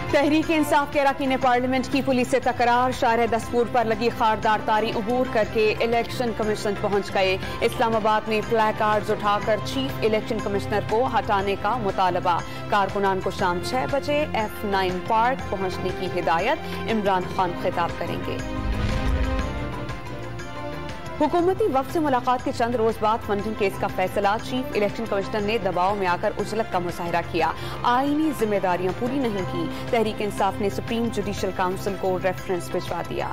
तहरीक इंसाफ के अरकान पार्लियामेंट की पुलिस से तकरार, शाहर दस्तूर पर लगी खारदार तारें अबूर करके इलेक्शन कमीशन पहुंच गए। इस्लामाबाद में प्ले कार्ड्स उठाकर चीफ इलेक्शन कमिश्नर को हटाने का मुतालबा। कारकुनान को शाम 6 बजे F9 पार्क पहुंचने की हिदायत। इमरान खान खिताब करेंगे। हुकूमती वक्त से मुलाकात के चंद रोज बाद फंडिंग केस का फैसला। चीफ इलेक्शन कमिश्नर ने दबाव में आकर उजलत का मुजाहरा किया, आईनी जिम्मेदारियां पूरी नहीं की। तहरीक इंसाफ ने सुप्रीम जुडिशल काउंसिल को रेफरेंस भिजवा दिया।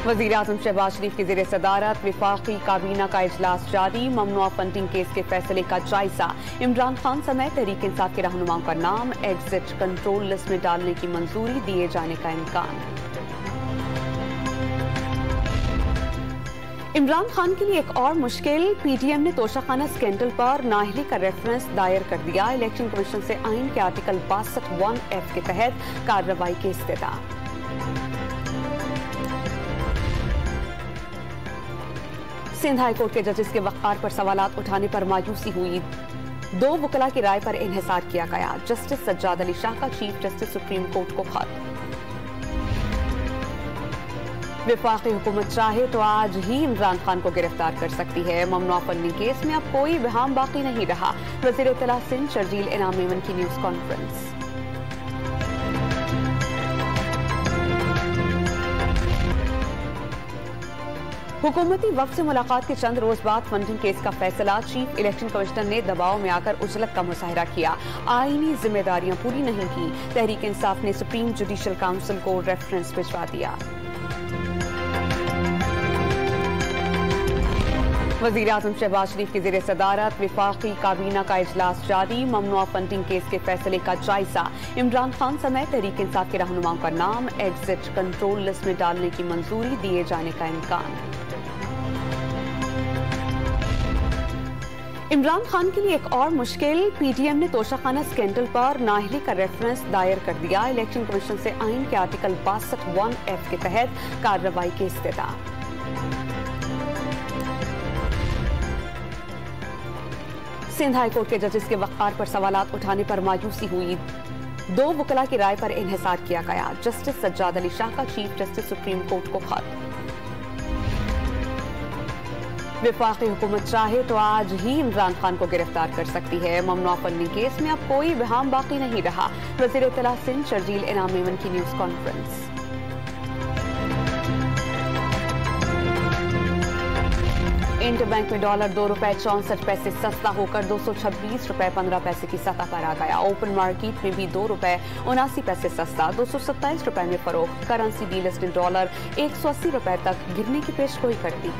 वज़ीर-ए-आज़म शहबाज शरीफ की ज़ेर सदारत वफाकी काबीना का इजलास जारी। ममनुआ फंडिंग केस के फैसले का जायजा। इमरान खान समेत तहरीक इंसाफ के रहनुमाओं का नाम एग्जिट कंट्रोल लिस्ट में डालने की मंजूरी दिए जाने का इम्कान। इमरान खान के लिए एक और मुश्किल। पीटीएम ने तोशाखाना स्कैंडल पर नाअहली का रेफरेंस दायर कर दिया। इलेक्शन कमीशन से आइन के आर्टिकल 62(1)(f) के तहत कार्रवाई की इस्तदा। सिंध हाई कोर्ट के जजेस के वक़ार पर सवालात उठाने पर मायूसी हुई। 2 वकला की राय पर इन्हिसार किया गया। जस्टिस सज्जाद अली शाह का चीफ जस्टिस सुप्रीम कोर्ट को खत। वफाकी हुकूमत चाहे तो आज ही इमरान खान को गिरफ्तार कर सकती है। ममनुआ फंडिंग केस में अब कोई बहाम बाकी नहीं रहा। वज़ीर इत्तला सिंध शर्जील इनाम मेमन की न्यूज कॉन्फ्रेंस। हुकूमती वक्त से मुलाकात के चंद रोज बाद फंडिंग केस का फैसला। चीफ इलेक्शन कमिश्नर ने दबाव में आकर उजलत का मुजाहरा किया, आईनी जिम्मेदारियां पूरी नहीं की। तहरीक इंसाफ ने सुप्रीम जुडिशल काउंसिल को रेफरेंस भिजवा दिया। वज़ीर-ए-आज़म शहबाज शरीफ की ज़ेर सदारत वफाकी काबीना का इजलास जारी। ममनुआ फंडिंग केस के फैसले का जायजा। इमरान खान समेत तहरीक इंसाफ के रहनुमाओं का नाम एग्जिट कंट्रोल लिस्ट में डालने की मंजूरी दिए जाने का इम्कान। इमरान खान के लिए एक और मुश्किल। पीटीएम ने तोशाखाना स्कैंडल पर नाअहली का रेफरेंस दायर कर दिया। इलेक्शन कमीशन से आइन के आर्टिकल 62(1)(f) के तहत कार्रवाई की इस्तदा। सिंध हाई कोर्ट के जजेस के वक़ार पर सवालात उठाने पर मायूसी हुई। 2 वकला की राय पर इन्हिसार किया गया। जस्टिस सज्जाद अली शाह का चीफ जस्टिस सुप्रीम कोर्ट को खत। वफाकी हुकूमत चाहे तो आज ही इमरान खान को गिरफ्तार कर सकती है। ममनुआ फंडिंग केस में अब कोई बहाम बाकी नहीं रहा। वज़ीर इत्तला सिंध शर्जील इनाम मेमन की न्यूज कॉन्फ्रेंस। इंटर बैंक में डॉलर $2.64 सस्ता होकर $226.15 की सतह पर आ गया। ओपन मार्केट में भी $2.79 सस्ता, $227 में फरोख्त। करेंसी डीलिस्ट डॉलर $180 तक गिरने की पेशगोई करती।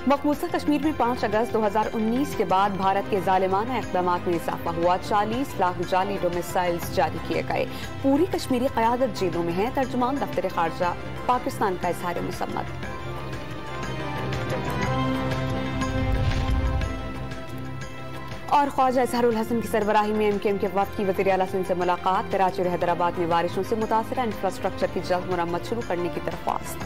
मकबूजा कश्मीर में 5 अगस्त 2019 के बाद भारत के जालिमाना इक़दामात में इजाफा हुआ। 40 लाख जाली डोमिसाइल्स जारी किए गए। पूरी कश्मीरी क़यादत जेलों में है। तर्जुमान दफ्तर ख़ारजा पाकिस्तान का इज़हार मुसम्मत। और ख्वाजा इज़हारुल हसन की सरबराही में MKM के वफ़द की वज़ीर आला सिंध से मुलाकात। कराची और हैदराबाद में बारिशों से मुतासरा इंफ्रास्ट्रक्चर की जल्द मरम्मत शुरू करने की दरख्वास्त।